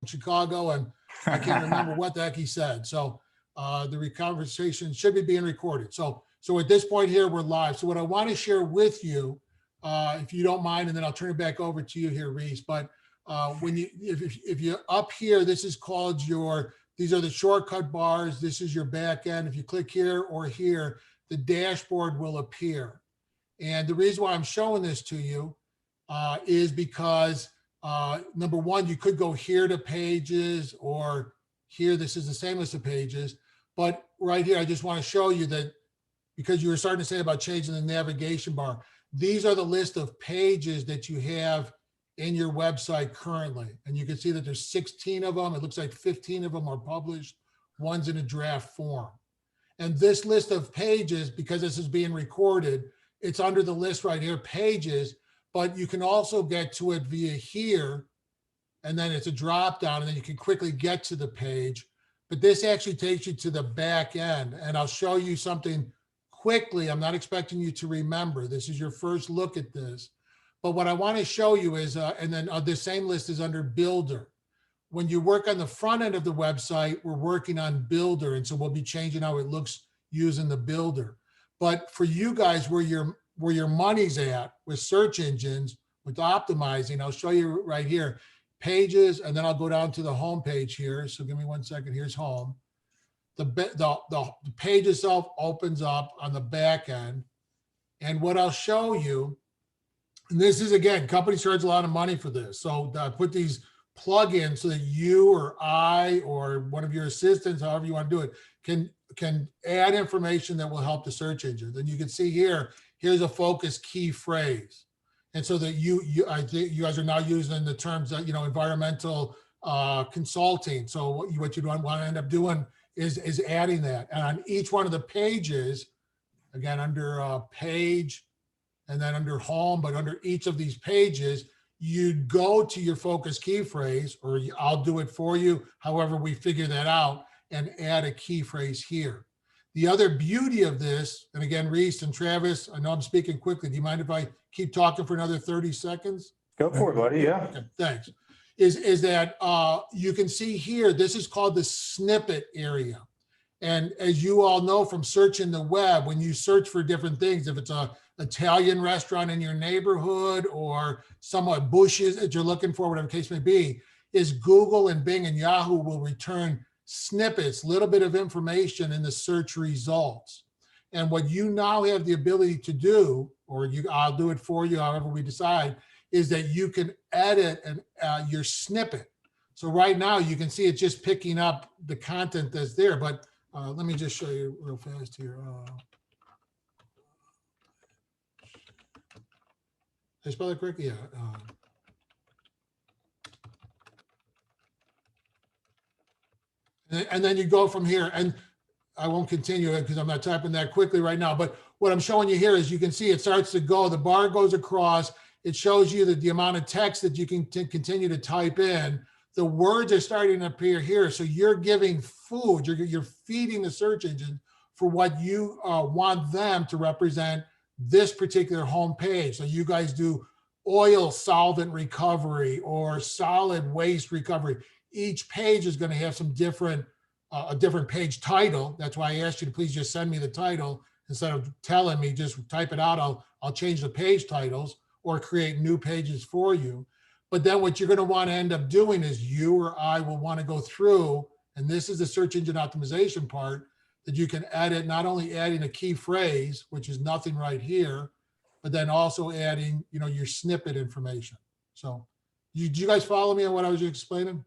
Chicago, and I can't remember what the heck he said. So the conversation should be being recorded. So at this point here, we're live. So what I want to share with you, if you don't mind, and then I'll turn it back over to you here, Rees. But when you, if you're up here, this is called your, these are the shortcut bars. This is your back end. If you click here or here, the dashboard will appear. And the reason why I'm showing this to you is because number one, you could go here to pages, or here, this is the same list of pages. But right here, I just want to show you that, because you were starting to say about changing the navigation bar, these are the list of pages that you have in your website currently. And you can see that there's 16 of them. It looks like 15 of them are published. One's in a draft form. And this list of pages, because this is being recorded, it's under the list right here, pages, but you can also get to it via here. And then it's a drop down, and then you can quickly get to the page. But this actually takes you to the back end. And I'll show you something quickly. I'm not expecting you to remember. This is your first look at this. But what I want to show you is, and then this same list is under Builder. When you work on the front end of the website, we're working on Builder. And so we'll be changing how it looks using the Builder. But for you guys, where your money's at with search engines, with optimizing, I'll show you right here, pages, and then I'll go down to the home page here. So give me 1 second. Here's home. The page itself opens up on the back end. And what I'll show you, and this is, again, companies charge a lot of money for this. So I put these plugins so that you or I or one of your assistants, however you want to do it, can add information that will help the search engines. And you can see here, here's a focus key phrase. And so that I think you guys are now using the terms that, environmental consulting. So what you want to end up doing is adding that. And on each one of the pages, again, under page and then under home, but under each of these pages, you'd go to your focus key phrase, or I'll do it for you, however we figure that out, and add a key phrase here. The other beauty of this, and again, Rees and Travis, I know I'm speaking quickly. Do you mind if I keep talking for another 30 seconds? Go for it, buddy. Yeah. Okay, thanks. Is that you can see here, this is called the snippet area. And as you all know from searching the web, when you search for different things, if it's a Italian restaurant in your neighborhood or somewhat bushes that you're looking for, whatever the case may be, is Google and Bing and Yahoo will return snippets, little bit of information in the search results. And what you now have the ability to do, or I'll do it for you, however we decide, is that you can edit your snippet. So right now you can see it's just picking up the content that's there, but let me just show you real fast here. Did I spell it correctly? Yeah. And then you go from here, and I won't continue it because I'm not typing that quickly right now. But what I'm showing you here is you can see it starts to go, the bar goes across. It shows you the amount of text that you can continue to type in. The words are starting to appear here. So you're giving food, you're feeding the search engine for what you want them to represent this particular home page. So you guys do oil solvent recovery or solid waste recovery. Each page is going to have some different, a different page title. That's why I asked you to please just send me the title instead of telling me, just type it out. I'll change the page titles or create new pages for you. But then what you're going to want to end up doing is you or I will want to go through, and this is the search engine optimization part, that you can edit, not only adding a key phrase, which is nothing right here, but then also adding, your snippet information. So do you guys follow me on what I was explaining?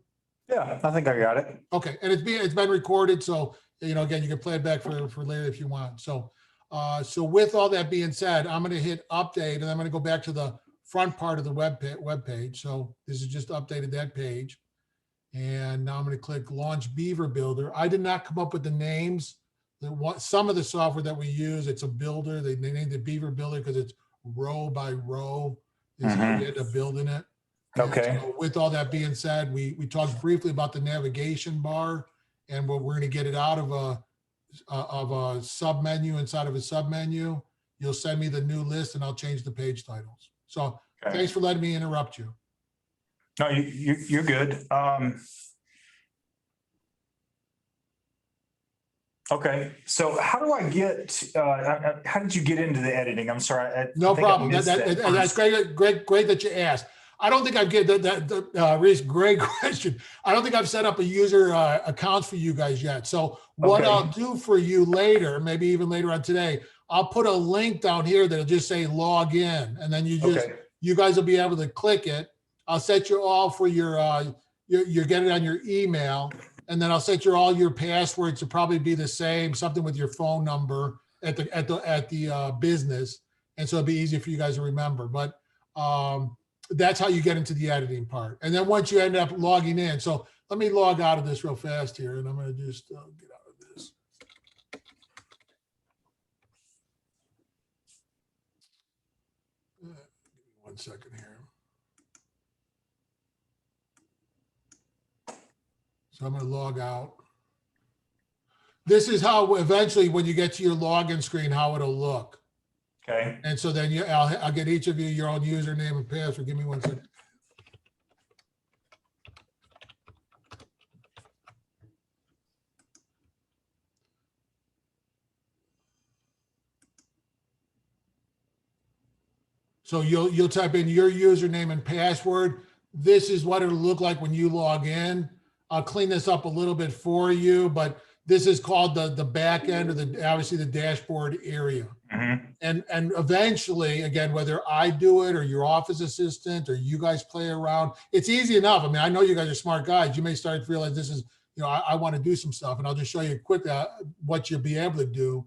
Yeah, I think I got it. Okay, and it's been recorded, so again, you can play it back for later if you want. So so with all that being said, I'm going to hit update, and I'm going to go back to the front part of the web page. So this is just updated that page, and now I'm going to click Launch BeaverBuilder. I did not come up with the names. Some of the software that we use, it's a builder. They named it BeaverBuilder because it's row by row is how you end up building it. Okay. So with all that being said, we talked briefly about the navigation bar, and we're going to get it out of a sub menu inside of a sub menu. You'll send me the new list, and I'll change the page titles. So thanks for letting me interrupt you. No, you're good. Okay. So how do I get, how did you get into the editing? I'm sorry. No I think I problem. missed that That's first. great that you asked. I don't think I've given Rees, great question. I don't think I've set up a user accounts for you guys yet. So what Okay. I'll do for you later, maybe even later on today, I'll put a link down here that'll just say log in, and then Okay. you guys will be able to click it. I'll set you all for your get it on your email, and then I'll set all your passwords to probably be the same, something with your phone number at the business, and so it'll be easy for you guys to remember. But that's how you get into the editing part. And then once you end up logging in, so let me log out of this real fast here, and I'm going to just get out of this. Give me 1 second here. So I'm going to log out. This is how eventually, when you get to your login screen, how it'll look. Okay. And so then I'll get each of you your own username and password. Give me 1 second. So you'll type in your username and password. This is what it'll look like when you log in. I'll clean this up a little bit for you, but this is called the back end, or obviously the dashboard area. Mm-hmm. And eventually, again, whether I do it or your office assistant or you guys play around, it's easy enough. I mean, I know you guys are smart guys. You may start to realize this is, I want to do some stuff, and I'll just show you quick what you'll be able to do.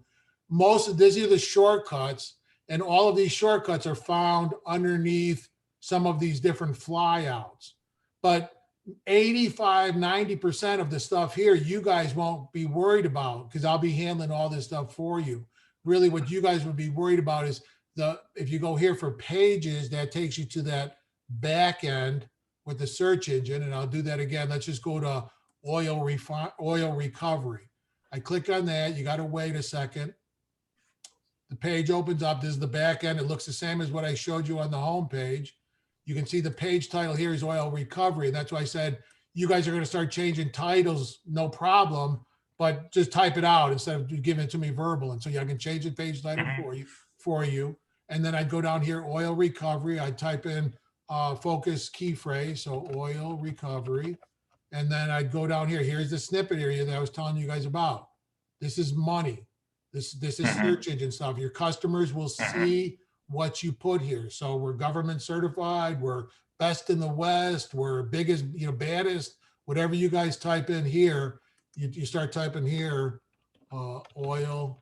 Most of these are the shortcuts, and all of these shortcuts are found underneath some of these different flyouts. But 85–90% of the stuff here, you guys won't be worried about, because I'll be handling all this stuff for you. Really, what you guys would be worried about is if you go here for pages, that takes you to that back end with the search engine. And I'll do that again. Let's just go to oil recovery. I click on that. You got to wait a second. The page opens up. This is the back end. It looks the same as what I showed you on the home page. You can see the page title here is oil recovery. And that's why I said you guys are going to start changing titles, no problem, but just type it out instead of giving it to me verbal. And so I can change the page title for you. And then I'd go down here, oil recovery. I type in focus key phrase, so oil recovery. And then I'd go down here. Here's the snippet area that I was telling you guys about. This is money. This is search engine stuff. Your customers will see what you put here. So we're government certified. We're best in the West. We're biggest, baddest. Whatever you guys type in here, you start typing here, oil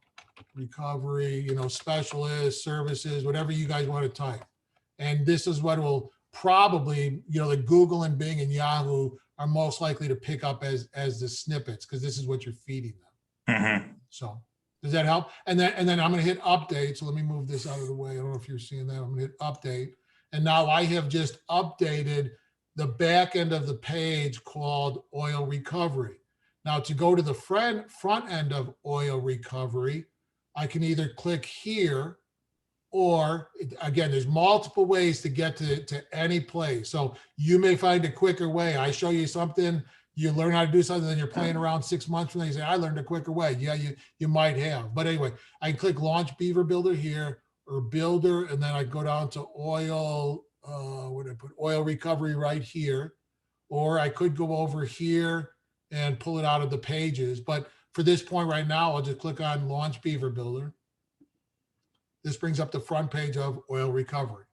recovery, specialist services, whatever you guys want to type. And this is what will probably, the Google and Bing and Yahoo are most likely to pick up as the snippets, because this is what you're feeding them. Mm-hmm. So does that help? And then I'm going to hit update. So let me move this out of the way. I don't know if you're seeing that. I'm going to hit update. And now I have just updated the back end of the page called oil recovery. Now to go to the front end of oil recovery, I can either click here, or again, there's multiple ways to get to any place. So you may find a quicker way. I show you something, you learn how to do something, then you're playing around 6 months from now, you say, I learned a quicker way. Yeah, you might have. But anyway, I can click launch Beaver Builder here, or builder, and then I go down to oil, what did I put? Oil recovery right here. Or I could go over here and pull it out of the pages. But for this point right now, I'll just click on launch Beaver Builder. This brings up the front page of oil recovery.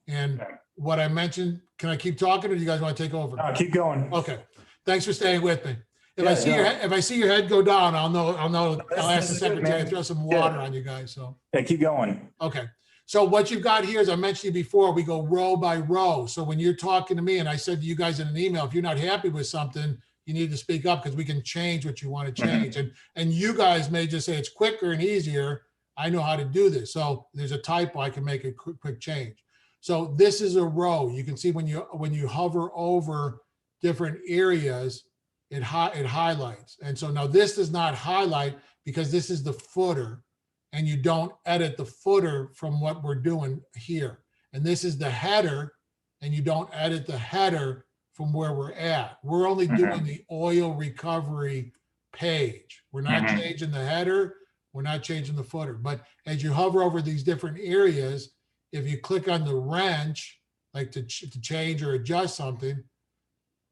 And what I mentioned, can I keep talking, or do you guys want to take over? Keep going. Okay. Thanks for staying with me. If I see your head go down, I'll know. I'll ask the secretary to throw some water on you guys. So keep going. Okay. So what you've got here, as I mentioned before, we go row by row. So when you're talking to me, and I said to you guys in an email, if you're not happy with something, you need to speak up, because we can change what you want to change. And you guys may just say it's quicker and easier. I know how to do this. So there's a typo, I can make a quick change. So this is a row. You can see when you hover over different areas, it highlights. And so now this does not highlight, because this is the footer, and you don't edit the footer from what we're doing here. And this is the header, and you don't edit the header from where we're at. We're only doing the oil recovery page. We're not changing the header. We're not changing the footer. But as you hover over these different areas, if you click on the wrench, like to change or adjust something,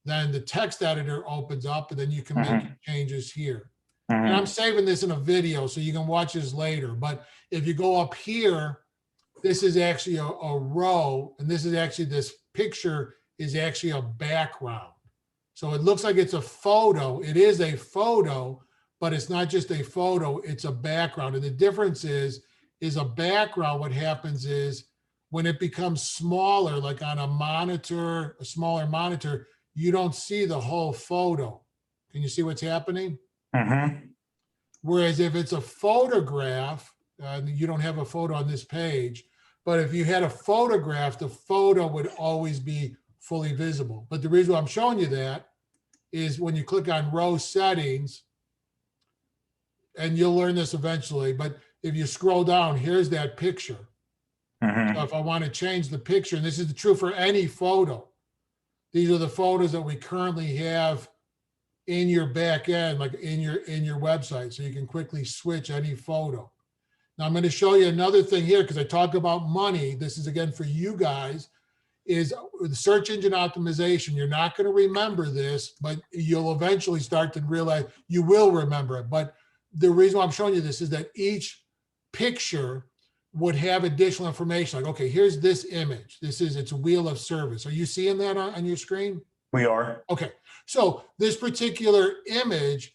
then the text editor opens up and then you can make changes here. And I'm saving this in a video so you can watch this later. But if you go up here, this is actually a row, and this is actually, this picture is actually a background. So it looks like it's a photo. It is a photo, but it's not just a photo, it's a background. And the difference is a background, what happens is when it becomes smaller, like on a monitor, a smaller monitor, you don't see the whole photo. Can you see what's happening? Whereas if it's a photograph, you don't have a photo on this page, but if you had a photograph, the photo would always be fully visible. But the reason why I'm showing you that is when you click on row settings, and you'll learn this eventually, but if you scroll down, here's that picture. So if I want to change the picture, and this is true for any photo, these are the photos that we currently have in your back end, like in your website, so you can quickly switch any photo. Now I'm going to show you another thing here, because I talk about money. This is again for you guys, is the search engine optimization. You're not going to remember this, but you'll eventually start to realize you will remember it. But the reason why I'm showing you this is that each picture would have additional information. Like, okay, here's this image. It's a wheel of service. Are you seeing that on your screen? We are. Okay. So this particular image,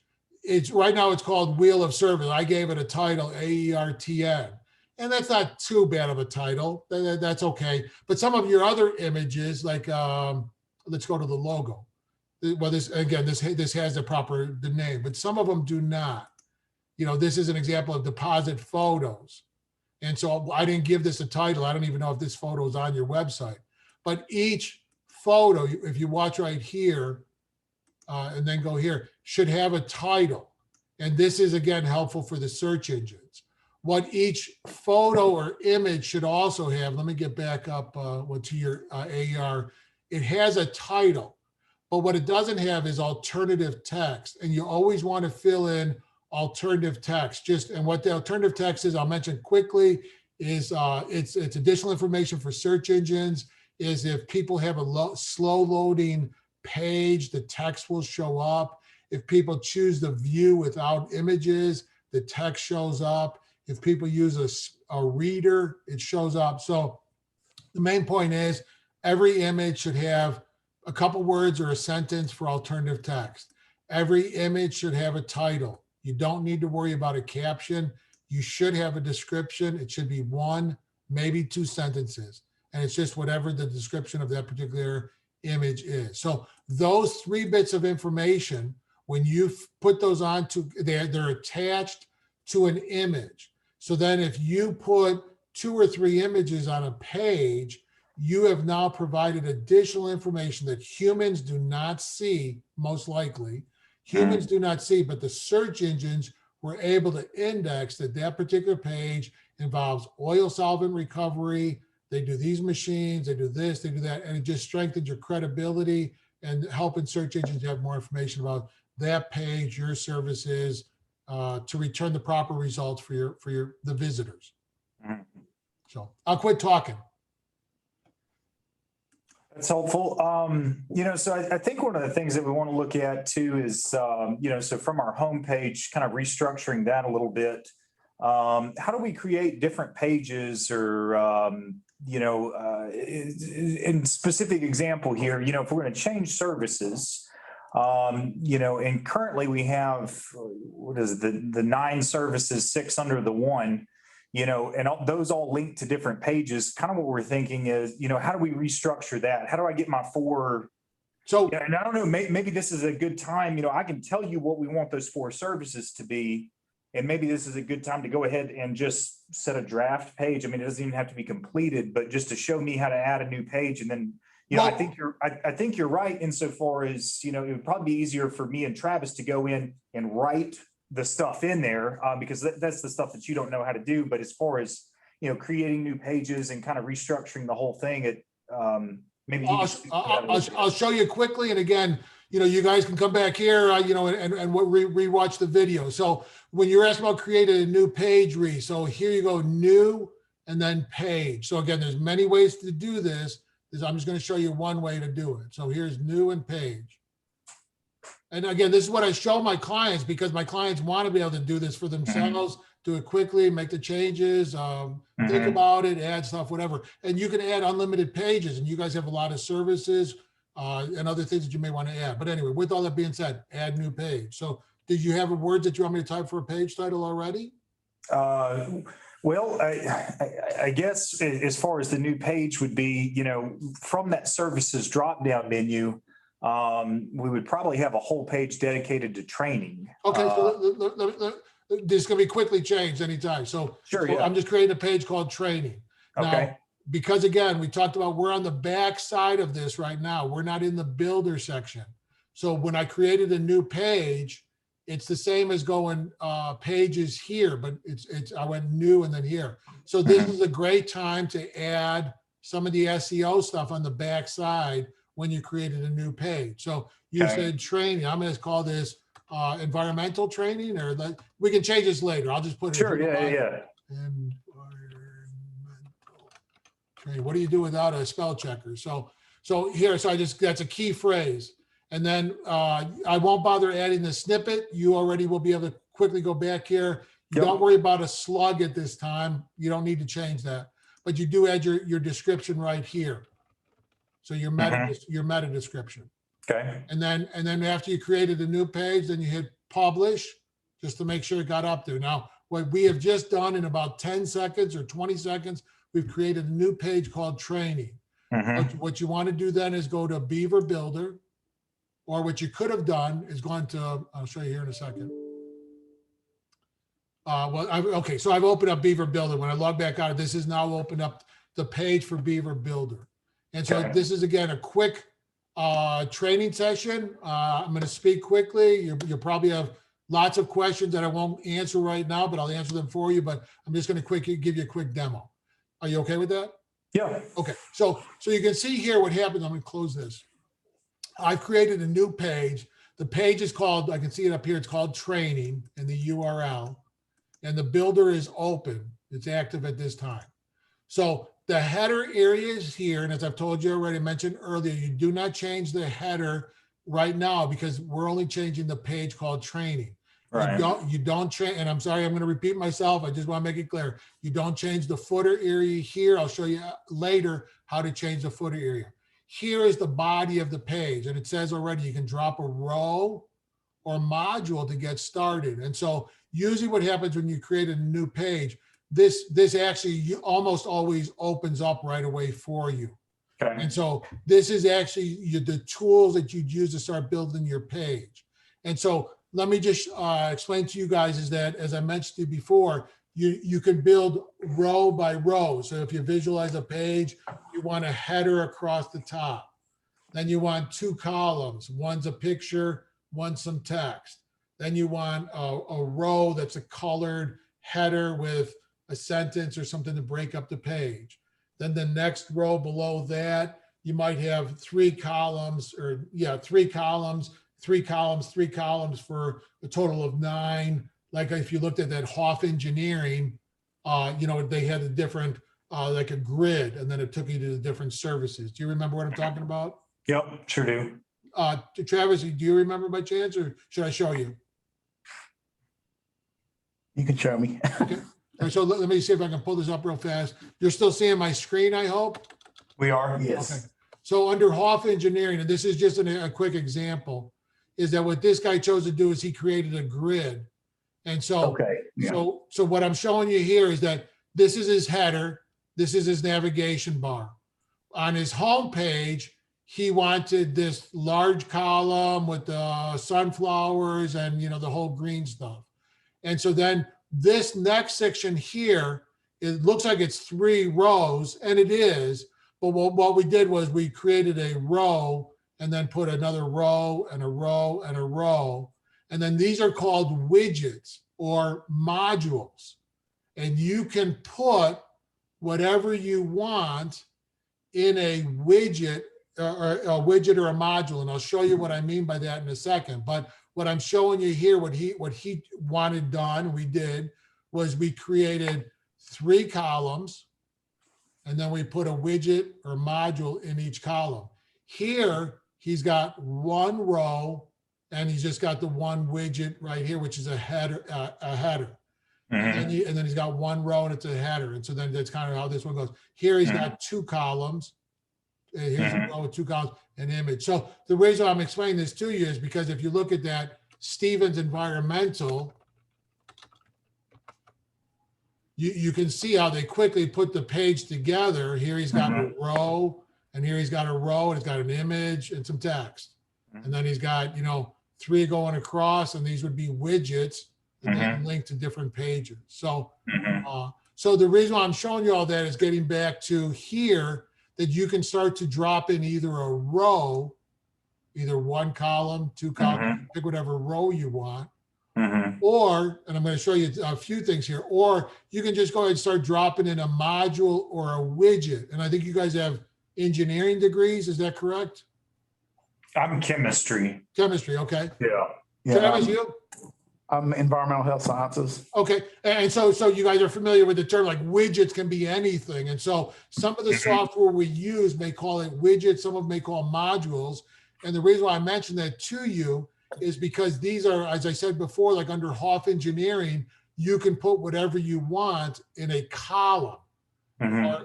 right now it's called wheel of service. I gave it a title, AERTN. And that's not too bad of a title. That's okay. But some of your other images, like, let's go to the logo. Well, this has the name, but some of them do not. This is an example of deposit photos. And so I didn't give this a title. I don't even know if this photo is on your website. But each photo, if you watch right here, and then go here, should have a title. And this is, again, helpful for the search engines. What each photo or image should also have, let me get back up to your AER. It has a title, but what it doesn't have is alternative text. And you always want to fill in alternative text. And what the alternative text is, I'll mention quickly, is it's additional information for search engines. Is if people have a slow loading page, the text will show up. If people choose the view without images, the text shows up. If people use a reader, it shows up. So the main point is every image should have a couple words or a sentence for alternative text. Every image should have a title. You don't need to worry about a caption. You should have a description. It should be 1, maybe 2 sentences. And it's just whatever the description of that particular image is. So those 3 bits of information, when you put those onto, they're attached to an image. So then if you put 2 or 3 images on a page, you have now provided additional information that humans do not see, most likely. Humans do not see, but the search engines were able to index that particular page involves oil solvent recovery. They do these machines, they do this, they do that, and it just strengthens your credibility and helping search engines have more information about that page, your services, to return the proper results for the visitors. So I'll quit talking. That's helpful. So I think one of the things that we want to look at too is, so from our homepage, kind of restructuring that a little bit. How do we create different pages or, in specific example here, if we're going to change services, and currently we have, the 9 services, 6 under the 1. And those all link to different pages. Kind of what we're thinking is, how do we restructure that? How do I get my 4? So, and I don't know, maybe this is a good time, I can tell you what we want those 4 services to be. And maybe this is a good time to go ahead and just set a draft page. I mean, it doesn't even have to be completed, but just to show me how to add a new page. And then, I think you're right insofar as, it would probably be easier for me and Travis to go in and write the stuff in there because that's the stuff that you don't know how to do. But as far as, creating new pages and kind of restructuring the whole thing, maybe I'll show you quickly. And again, you guys can come back here, and rewatch the video. So when you're asked about creating a new page, Rees, so here you go, new, and then page. So again, there's many ways to do this. I'm just going to show you one way to do it. So here's new and page. And again, this is what I show my clients because my clients want to be able to do this for themselves, do it quickly, make the changes, think about it, add stuff, whatever. And you can add unlimited pages, and you guys have a lot of services and other things that you may want to add. But anyway, with all that being said, add new page. So did you have words that you want me to type for a page title already? Well, I guess as far as the new page would be, from that services drop-down menu, we would probably have a whole page dedicated to training. Okay, so this can be quickly changed anytime. So, Sure, so yeah. I'm just creating a page called training. Now, Okay. because again, we talked about we're on the back side of this right now. We're not in the builder section. So when I created a new page, it's the same as going pages here, but I went new and then here. So this is a great time to add some of the SEO stuff on the back side when you created a new page. So you said training. I'm going to call this environmental training, or we can change this later. I'll just put it. Sure. Yeah. Environmental training. What do you do without a spell checker? So here, that's a key phrase. And then I won't bother adding the snippet. You already will be able to quickly go back here. You don't worry about a slug at this time. You don't need to change that, but you do add your description right here. So your meta description. Okay. And then after you created a new page, then you hit publish just to make sure it got up there. Now, what we have just done in about 10 seconds or 20 seconds, we've created a new page called training. What you want to do then is go to BeaverBuilder, or what you could have done is gone to, I'll show you here in a second. So I've opened up BeaverBuilder. When I log back out, this is now opened up the page for BeaverBuilder. And so this is, again, a quick training session. I'm going to speak quickly. You'll probably have lots of questions that I won't answer right now, but I'll answer them for you. But I'm just going to give you a quick demo. Are you okay with that? Yeah. Okay. So you can see here what happens. I'm going to close this. I've created a new page. The page is called, I can see it up here, it's called training in the URL. And the builder is open. It's active at this time. So the header area is here. And as I've told you already, mentioned earlier, you do not change the header right now because we're only changing the page called training. Right. You don't change, and I'm sorry, I'm going to repeat myself. I just want to make it clear. You don't change the footer area here. I'll show you later how to change the footer area. Here is the body of the page, and it says already you can drop a row or module to get started. And so usually what happens when you create a new page, this actually almost always opens up right away for you. Okay. And so this is actually the tools that you'd use to start building your page. And so let me just explain to you guys is that, as I mentioned to you before, you can build row by row. So if you visualize a page, you want a header across the top. Then you want 2 columns. One's a picture, one's some text. Then you want a row that's a colored header with a sentence or something to break up the page. Then the next row below that, you might have 3 columns, or 3 columns, 3 columns, 3 columns for a total of 9. Like if you looked at that Hoff Engineering, they had a different, like a grid, and then it took you to the different services. Do you remember what I'm talking about? Yep, sure do. Travis, do you remember by chance, or should I show you? You can show me. Okay. So let me see if I can pull this up real fast. You're still seeing my screen, I hope? We are. Yes. Okay. So under Hoff Engineering, and this is just a quick example, is that what this guy chose to do is he created a grid. And so, so what I'm showing you here is that this is his header. This is his navigation bar. On his home page, he wanted this large column with the sunflowers and, the whole green stuff. And so then this next section here, it looks like it's 3 rows, and it is. But what we did was we created a row and then put another row and a row and a row. And then these are called widgets or modules. And you can put whatever you want in a widget a widget or a module, and I'll show you what I mean by that in a second. But what I'm showing you here, what he wanted done, we did, was we created 3 columns, and then we put a widget or module in each column. Here, he's got 1 row, and he's just got the 1 widget right here, which is a header. And then he's got 1 row and it's a header. And so then that's kind of how this one goes. Here he's got 2 columns. Here's a row with 2 columns, an image. So the reason I'm explaining this to you is because if you look at that Stevens environmental, you can see how they quickly put the page together. Here he's got a row, and here he's got a row, and it's got an image and some text. And then he's got, 3 going across, and these would be widgets and then linked to different pages. So, so the reason why I'm showing you all that is getting back to here, that you can start to drop in either a row, either 1 column, 2 columns, pick whatever row you want, or, and I'm going to show you a few things here, or you can just go ahead and start dropping in a module or a widget. And I think you guys have engineering degrees. Is that correct? I'm chemistry. Chemistry. Okay. Yeah. Travis, you? I'm environmental health sciences. Okay. And so you guys are familiar with the term, like widgets can be anything. And so some of the software we use may call it widgets. Some of them may call modules. And the reason why I mentioned that to you is because these are, as I said before, like under Hoff Engineering, you can put whatever you want in a column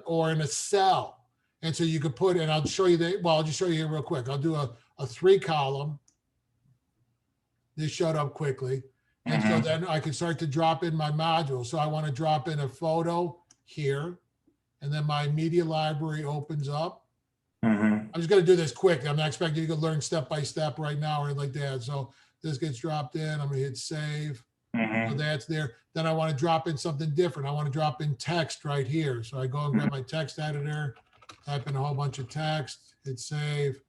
or in a cell. And so you could put, and I'll show you that. Well, I'll just show you here real quick. I'll do a 3 column. This showed up quickly. And so then I can start to drop in my module. So I want to drop in a photo here, and then my media library opens up. I'm just going to do this quick. I'm not expecting you to learn step by step right now or like that. So this gets dropped in. I'm going to hit save. So that's there. Then I want to drop in something different. I want to drop in text right here. So I go and grab my text editor, type in a whole bunch of text, hit save.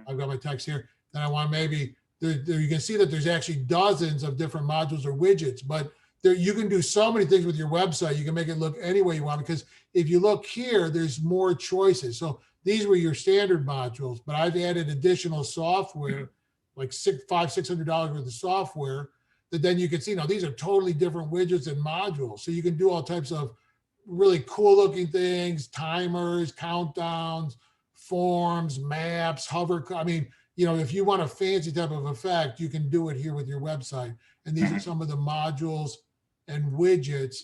I've got my text here. Then I want maybe, you can see that there's actually dozens of different modules or widgets, but you can do so many things with your website. You can make it look any way you want, because if you look here, there's more choices. So these were your standard modules, but I've added additional software, like $600 worth of software, that then you can see now these are totally different widgets and modules. So you can do all types of really cool looking things, timers, countdowns, forms, maps, hover. I mean, if you want a fancy type of effect, you can do it here with your website. And these are some of the modules and widgets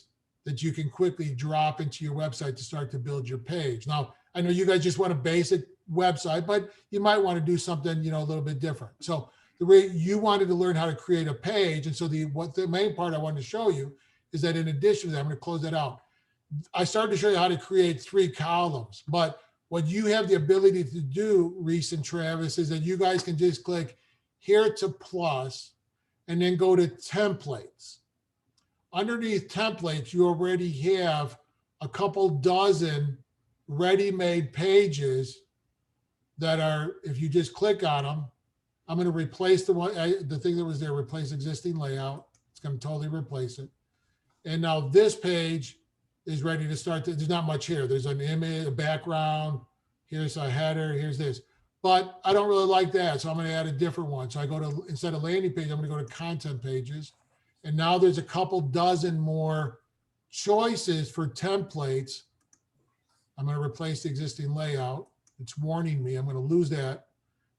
that you can quickly drop into your website to start to build your page. Now, I know you guys just want a basic website, but you might want to do something, a little bit different. So the way you wanted to learn how to create a page. And so the main part I wanted to show you is that in addition to that, I'm going to close that out. I started to show you how to create 3 columns, but what you have the ability to do, Rees and Travis, is that you guys can just click here to plus and then go to templates. Underneath templates, you already have a couple dozen ready-made pages that are, if you just click on them, I'm going to replace the thing that was there, replace existing layout. It's going to totally replace it. And now this page is ready to start. There's not much here. There's an image, a background. Here's a header. Here's this. But I don't really like that. So I'm going to add a different one. So I go to, instead of landing page, I'm going to go to content pages. And now there's a couple dozen more choices for templates. I'm going to replace the existing layout. It's warning me I'm going to lose that.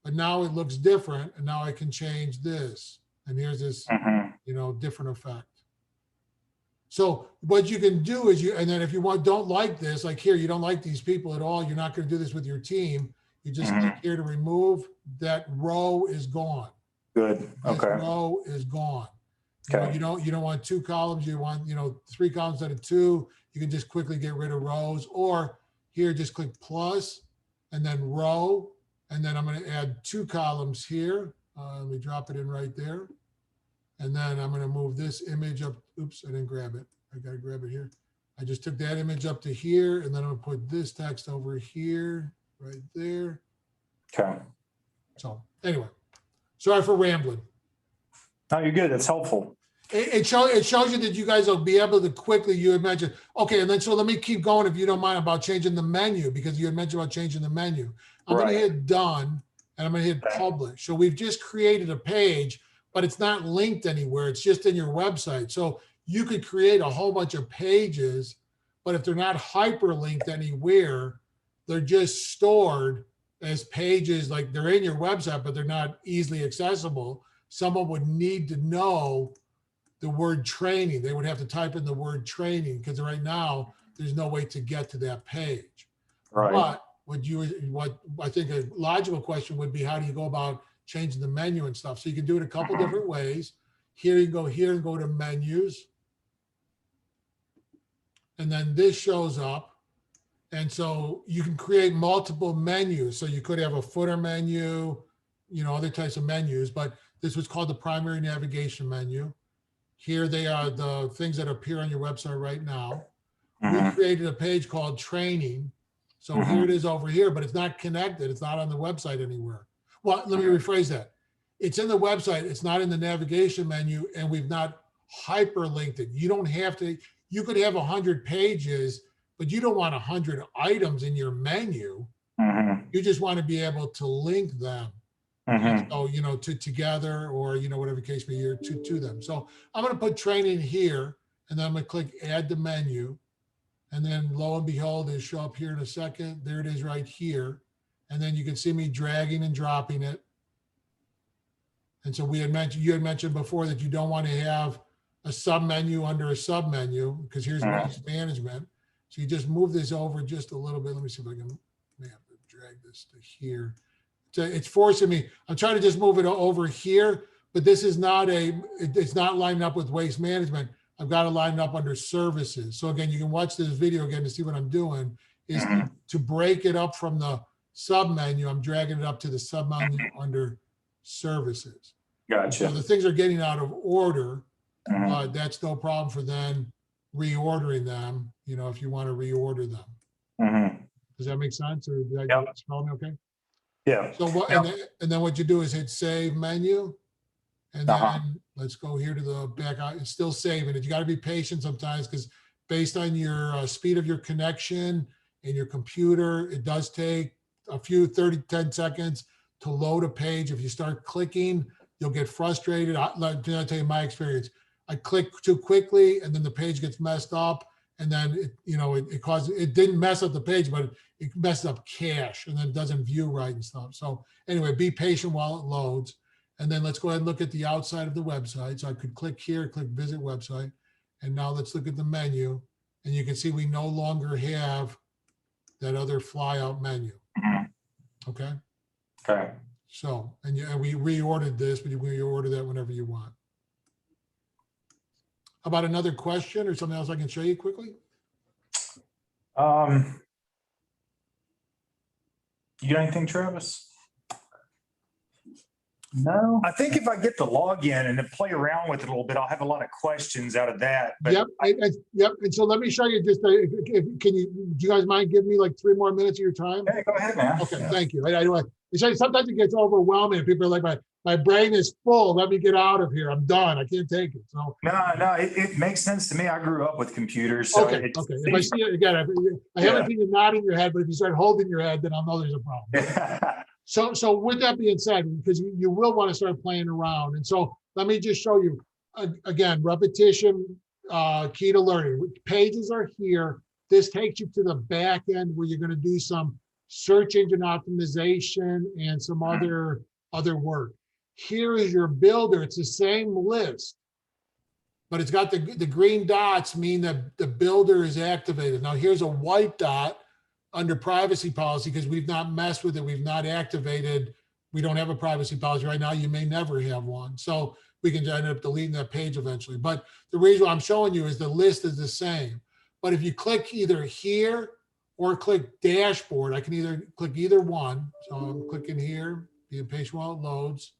But now it looks different. And now I can change this. And here's this, different effect. So what you can do is and then if you don't like this, like here, you don't like these people at all, you're not going to do this with your team. You just click here to remove. That row is gone. Good. Okay. That row is gone. Okay. You don't want 2 columns. You want, 3 columns instead of 2. You can just quickly get rid of rows, or here, just click plus and then row. And then I'm going to add 2 columns here. Let me drop it in right there. And then I'm going to move this image up. Oops, I didn't grab it. I got to grab it here. I just took that image up to here, and then I'm going to put this text over here, right there. Okay. So anyway, sorry for rambling. No, you're good. That's helpful. It shows you that you guys will be able to quickly, you had mentioned, okay, and then so let me keep going if you don't mind about changing the menu, because you had mentioned about changing the menu. I'm going to Right. hit done and I'm going to hit publish. So we've just created a page, but it's not linked anywhere. It's just in your website. So you could create a whole bunch of pages, but if they're not hyperlinked anywhere, they're just stored as pages, like they're in your website, but they're not easily accessible. Someone would need to know the word training. They would have to type in the word training because right now there's no way to get to that page. Right. But what I think a logical question would be, how do you go about changing the menu and stuff? So you can do it a couple different ways. Here you go here and go to menus. And then this shows up. And so you can create multiple menus. So you could have a footer menu, you know, other types of menus, but this was called the primary navigation menu. Here they are, the things that appear on your website right now. We created a page called training. So here it is over here, but it's not connected. It's not on the website anywhere. Well, let me rephrase that. It's in the website. It's not in the navigation menu, and we've not hyperlinked it. You don't have to, you could have 100 pages, but you don't want 100 items in your menu. You just want to be able to link them. So, you know, together, or, you know, whatever case may be, to them. So I'm going to put training here, and then I'm going to click add to menu. And then lo and behold, it'll show up here in a second. There it is right here. And then you can see me dragging and dropping it. And so we had mentioned, you had mentioned before that you don't want to have a sub menu under a sub menu, because here's waste management. So you just move this over just a little bit. Let me see if I can drag this to here. So it's forcing me. I'm trying to just move it over here, but this is not it's not lining up with waste management. I've got to line it up under services. So again, you can watch this video again to see what I'm doing, is to break it up from the sub menu. I'm dragging it up to the sub menu under services. Gotcha. So the things are getting out of order. That's no problem for then reordering them, you know, if you want to reorder them. Does that make sense? Or did I spell me okay? Yeah. So what, and then what you do is hit save menu. And then let's go here to the back. It's still saving it. You got to be patient sometimes, because based on your speed of your connection and your computer, it does take a few 10 seconds to load a page. If you start clicking, you'll get frustrated. I'll tell you my experience. I click too quickly, and then the page gets messed up. And then it didn't mess up the page, but it messed up cache, and then it doesn't view right and stuff. So anyway, be patient while it loads. And then let's go ahead and look at the outside of the website. So I could click here, click visit website. And now let's look at the menu. And you can see we no longer have that other flyout menu. Okay. Okay. So, and we reordered this, but you can reorder that whenever you want. How about another question or something else I can show you quickly? You got anything, Travis? No. I think if I get the login and then play around with it a little bit, I'll have a lot of questions out of that. But Yep. And so let me show you just, do you guys mind giving me like 3 more minutes of your time? Hey, go ahead, man. Okay, thank you. Sometimes it gets overwhelming and people are like, my brain is full. Let me get out of here. I'm done. I can't take it. So No, it makes sense to me. I grew up with computers. So okay. If I see it again, I haven't seen you nodding your head, but if you start holding your head, then I'll know there's a problem. So with that being said, because you will want to start playing around. And so let me just show you, again, repetition, key to learning. Pages are here. This takes you to the back end where you're going to do some search engine optimization and some other work. Here is your builder. It's the same list, but it's got the green dots mean that the builder is activated. Now here's a white dot under privacy policy because we've not messed with it. We've not activated. We don't have a privacy policy right now. You may never have one. So we can end up deleting that page eventually. But the reason I'm showing you is the list is the same. But if you click either here or click dashboard, I can either click either one. So I'm clicking here, being patient while it loads.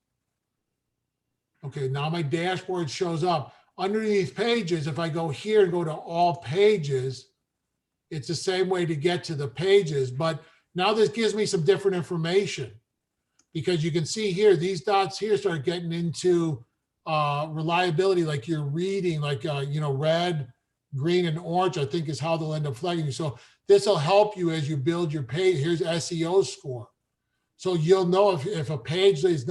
Okay, now my dashboard shows up. Underneath pages, if I go here and go to all pages, it's the same way to get to the pages, but now this gives me some different information because you can see here, these dots here start getting into reliability, like you're reading, like, red, green, and orange, I think is how they'll end up flagging you. So this will help you as you build your page. Here's SEO score. So you'll know if a page is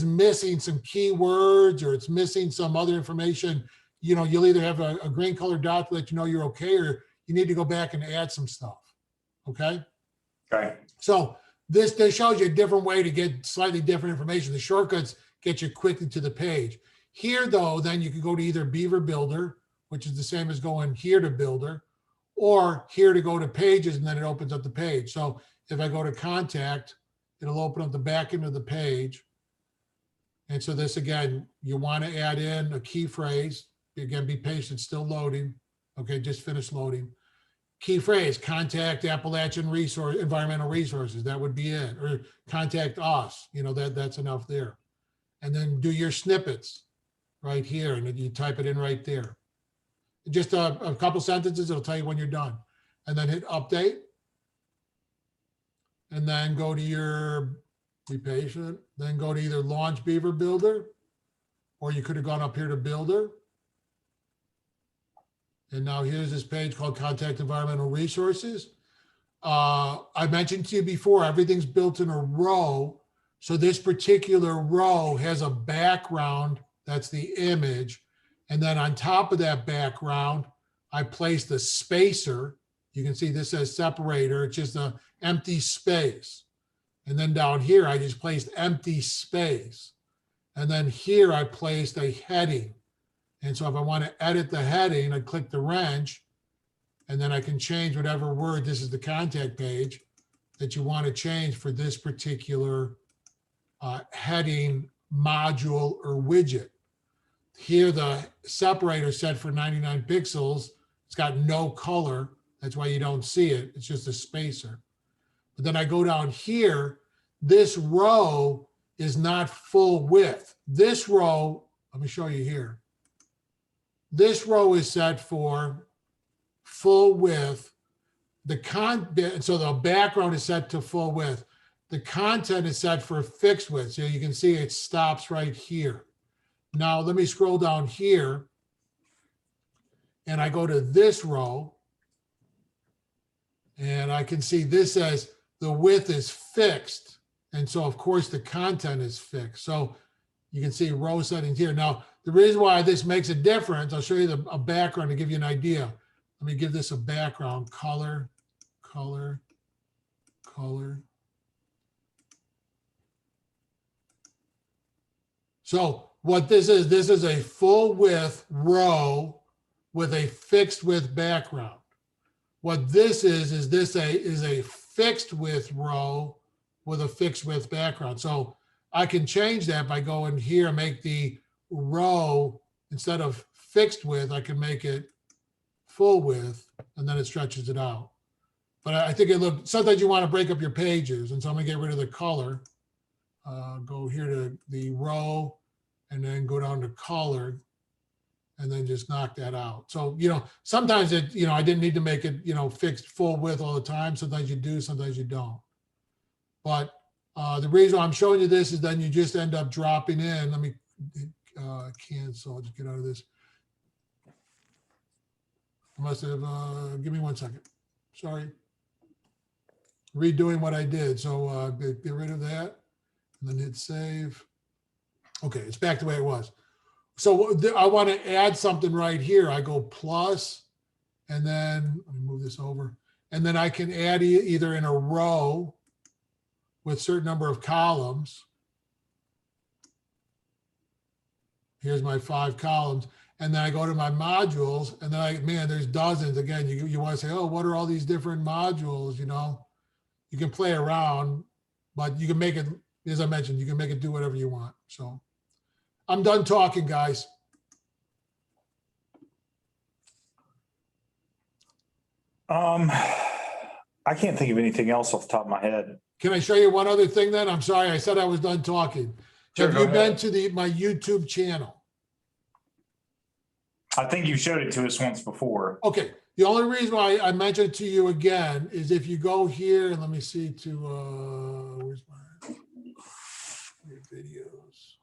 missing some keywords or it's missing some other information, you'll either have a green color dot to let you know you're okay, or you need to go back and add some stuff. Okay. Okay. So this shows you a different way to get slightly different information. The shortcuts get you quickly to the page. Here though, then you can go to either BeaverBuilder, which is the same as going here to Builder, or here to go to pages, and then it opens up the page. So if I go to contact, it'll open up the back end of the page. And so this, again, you want to add in a key phrase. Again, be patient, still loading. Okay, just finished loading. Key phrase, contact Appalachian Environmental Resources. That would be it. Or contact us. That's enough there. And then do your snippets right here. And then you type it in right there. Just a couple sentences, it'll tell you when you're done. And then hit update. And then go to your, be patient, then go to either launch BeaverBuilder, or you could have gone up here to Builder. And now here's this page called Contact Environmental Resources. I mentioned to you before, everything's built in a row. So this particular row has a background, that's the image. And then on top of that background, I placed a spacer. You can see this says separator. It's just an empty space. And then down here, I just placed empty space. And then here I placed a heading. And so if I want to edit the heading, I click the wrench, and then I can change whatever word, this is the contact page, that you want to change for this particular heading, module, or widget. Here, the separator set for 99 pixels. It's got no color. That's why you don't see it. It's just a spacer. But then I go down here. This row is not full width. This row, let me show you here. This row is set for full width. So the background is set to full width. The content is set for fixed width. So you can see it stops right here. Now let me scroll down here and I go to this row and I can see this says the width is fixed. And so of course the content is fixed. So you can see row settings here. Now, the reason why this makes a difference, I'll show you a background to give you an idea. Let me give this a background, color, color, color. So what this is a full width row with a fixed width background. What this is this is a fixed width row with a fixed width background. So I can change that by going here and make the row, instead of fixed width, I can make it full width, and then it stretches it out. But I think sometimes you want to break up your pages. And so I'm gonna get rid of the color, go here to the row, and then go down to color, and then just knock that out. So, sometimes I didn't need to make it, fixed full width all the time. Sometimes you do, sometimes you don't. But the reason I'm showing you this is then you just end up dropping in. Let me cancel, I'll just get out of this. I must have, give me 1 second. Sorry. Redoing what I did. So get rid of that and then hit save. Okay, it's back the way it was. So I want to add something right here. I go plus, and then let me move this over. And then I can add either in a row with a certain number of columns. Here's my 5 columns. And then I go to my modules, and then man, there's dozens. Again, you want to say, oh, what are all these different modules? You can play around, but you can make it, as I mentioned, you can make it do whatever you want. So I'm done talking, guys. I can't think of anything else off the top of my head. Can I show you one other thing then? I'm sorry, I said I was done talking. Sure, Have you been to my YouTube channel? I think you showed it to us once before. Okay. The only reason why I mentioned it to you again is if you go here and let me see to, where's my videos?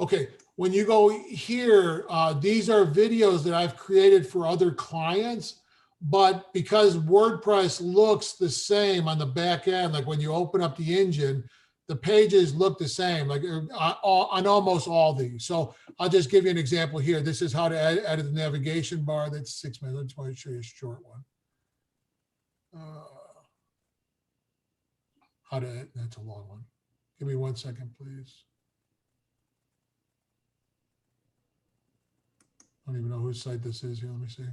Okay. When you go here, these are videos that I've created for other clients, but because WordPress looks the same on the back end, like when you open up the engine, the pages look the same, like on almost all these. So I'll just give you an example here. This is how to edit the navigation bar. That's 6 minutes. I just want to show you a short one. How to edit, that's a long one. Give me 1 second, please. I don't even know whose site this is here. Let me see.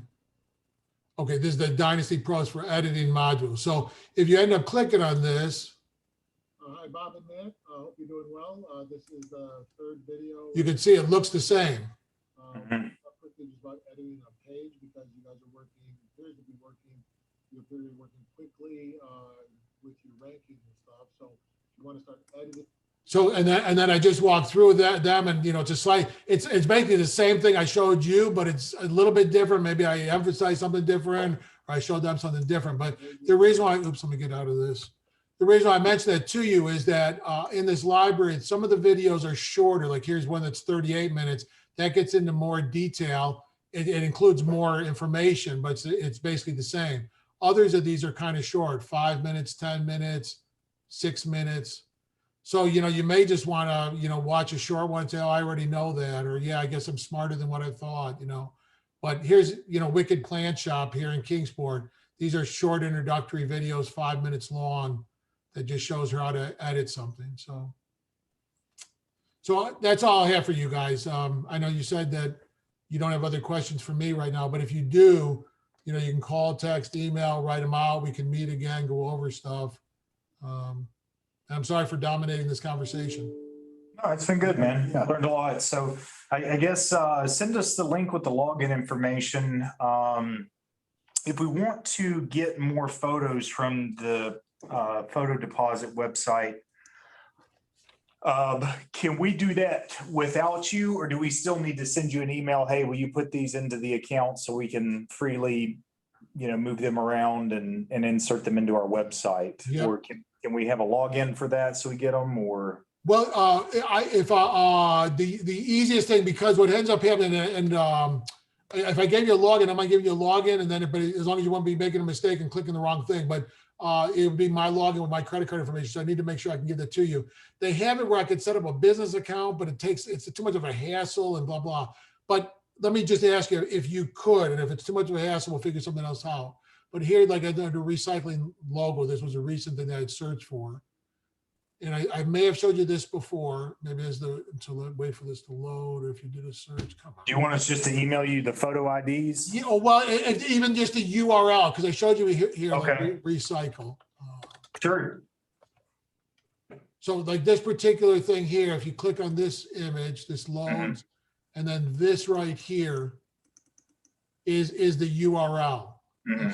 Okay, this is the Dynasty Pros for editing modules. So if you end up clicking on this. Hi, Bob and Matt. I hope you're doing well. This is the third video. You can see it looks the same. Quickly just about editing a page because you guys are working, appears to be working, you appear to be working quickly with your ranking and stuff. So you want to start editing. So and then I just walked through them and it's a slide. It's basically the same thing I showed you, but it's a little bit different. Maybe I emphasized something different or I showed them something different. But the reason why, oops, let me get out of this. The reason why I mentioned that to you is that in this library, some of the videos are shorter. Like here's one that's 38 minutes. That gets into more detail. It includes more information, but it's basically the same. Others of these are kind of short, 5 minutes, 10 minutes, 6 minutes. So, you may just want to, watch a short one and say, oh, I already know that. Or, yeah, I guess I'm smarter than what I thought, But here's, Wicked Plant Shop here in Kingsport. These are short introductory videos, 5 minutes long, that just shows her how to edit something. So that's all I have for you guys. I know you said that you don't have other questions for me right now, but if you do, you can call, text, email, write them out. We can meet again, go over stuff. I'm sorry for dominating this conversation. No, it's been good, man. I learned a lot. So I guess send us the link with the login information. If we want to get more photos from the photo deposit website, can we do that without you, or do we still need to send you an email? Hey, will you put these into the account so we can freely, move them around and insert them into our website? Yep. Or can we have a login for that so we get them? Or well, the easiest thing, because what ends up happening, and if I gave you a login, I might give you a login, and then but as long as you won't be making a mistake and clicking the wrong thing, but it would be my login with my credit card information. So I need to make sure I can give that to you. They have it where I could set up a business account, but it's too much of a hassle and blah, blah. But let me just ask you if you could, and if it's too much of a hassle, we'll figure something else out. But here, like under recycling logo, this was a recent thing that I'd searched for. And I may have showed you this before. Maybe until wait for this to load, or if you did a search, come on. Do you want us just to email you the photo IDs? Yeah, well, even just the URL, because I showed you here, okay. Like, recycle. Sure. So like this particular thing here, if you click on this image, this loads, and then this right here is the URL.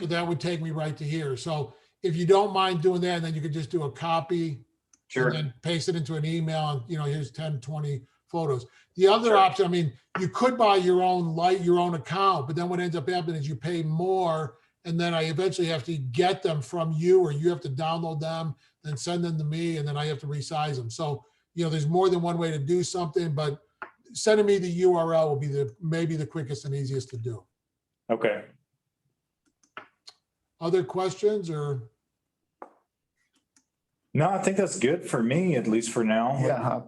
So that would take me right to here. So if you don't mind doing that, then you could just do a copy. Sure. And then paste it into an email and, here's 10, 20 photos. The other option, I mean, you could buy your own account, but then what ends up happening is you pay more, and then I eventually have to get them from you, or you have to download them, then send them to me, and then I have to resize them. So, there's more than one way to do something, but sending me the URL will be maybe the quickest and easiest to do. Okay. Other questions or? No, I think that's good for me, at least for now. Yeah,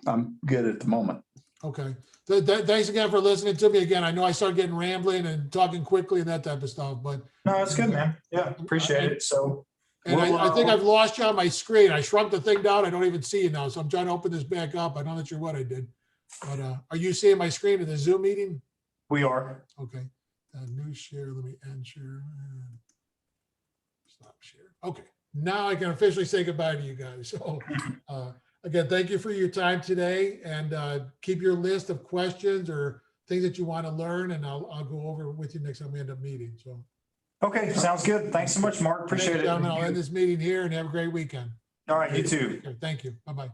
I'm good at the moment. Okay. Thanks again for listening to me again. I know I started getting rambling and talking quickly and that type of stuff, but. No, that's good, man. Yeah, appreciate it. So. And I think I've lost you on my screen. I shrunk the thing down. I don't even see you now. So I'm trying to open this back up. I'm not sure what I did. But are you seeing my screen in the Zoom meeting? We are. Okay. New share. Let me end share. Stop share. Okay. Now I can officially say goodbye to you guys. So again, thank you for your time today, and keep your list of questions or things that you want to learn, and I'll go over with you next time we end up meeting. So. Okay, sounds good. Thanks so much, Mark. Appreciate it. Gentlemen, I'll end this meeting here and have a great weekend. All right, you too. Thank you. Bye-bye.